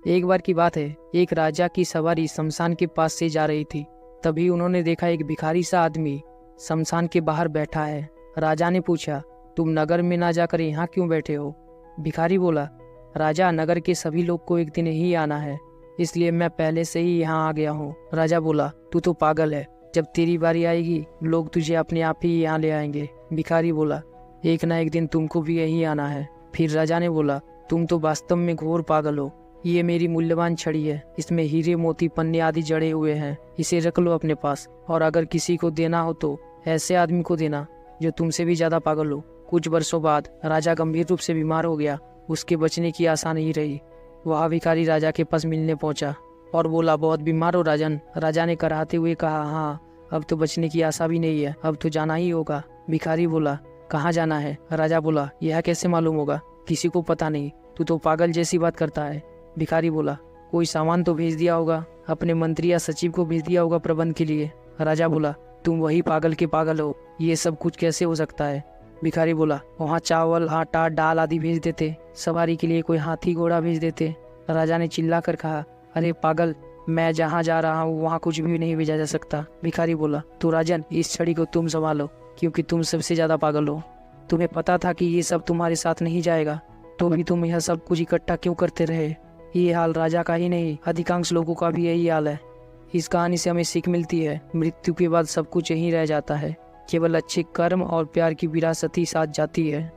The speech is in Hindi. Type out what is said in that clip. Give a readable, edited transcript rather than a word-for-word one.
एक बार की बात है, एक राजा की सवारी शमशान के पास से जा रही थी। तभी उन्होंने देखा एक भिखारी सा आदमी शमशान के बाहर बैठा है। राजा ने पूछा, तुम नगर में ना जाकर यहाँ क्यों बैठे हो? भिखारी बोला, राजा, नगर के सभी लोग को एक दिन ही आना है, इसलिए मैं पहले से ही यहाँ आ गया हूँ। राजा बोला, तू तो पागल है, जब तेरी बारी आएगी लोग तुझे अपने आप ही यहाँ ले आएंगे। भिखारी बोला, एक ना एक दिन तुमको भी यहीं आना है। फिर राजा ने बोला, तुम तो वास्तव में घोर पागल हो। ये मेरी मूल्यवान छड़ी है, इसमें हीरे मोती पन्ने आदि जड़े हुए हैं, इसे रख लो अपने पास, और अगर किसी को देना हो तो ऐसे आदमी को देना जो तुमसे भी ज्यादा पागल हो। कुछ वर्षों बाद राजा गंभीर रूप से बीमार हो गया। उसके बचने की आशा नहीं रही। वह भिखारी राजा के पास मिलने पहुंचा और बोला, बहुत बीमार हो राजन? राजा ने कराहते हुए कहा, हाँ, अब तो बचने की आशा भी नहीं है, अब तो जाना ही होगा। भिखारी बोला, कहाँ जाना है? राजा बोला, यह कैसे मालूम होगा, किसी को पता नहीं, तू तो पागल जैसी बात करता है। भिखारी बोला, कोई सामान तो भेज दिया होगा, अपने मंत्री या सचिव को भेज दिया होगा प्रबंध के लिए। राजा बोला, तुम वही पागल के पागल हो, ये सब कुछ कैसे हो सकता है? भिखारी बोला, वहाँ चावल, आटा, दाल आदि भेज देते, सवारी के लिए कोई हाथी घोड़ा भेज देते। राजा ने चिल्ला कर कहा, अरे पागल, मैं जहाँ जा रहा हूँ वहाँ कुछ भी नहीं भेजा जा सकता। भिखारी बोला, तो राजन, इस छड़ी को तुम संभालो, क्योंकि तुम सबसे ज्यादा पागल हो। तुम्हें पता था कि ये सब तुम्हारे साथ नहीं जाएगा, तो भी तुम यह सब कुछ इकट्ठा क्यों करते रहे? ये हाल राजा का ही नहीं, अधिकांश लोगों का भी यही हाल है। इस कहानी से हमें सीख मिलती है, मृत्यु के बाद सब कुछ यहीं रह जाता है, केवल अच्छे कर्म और प्यार की विरासत ही साथ जाती है।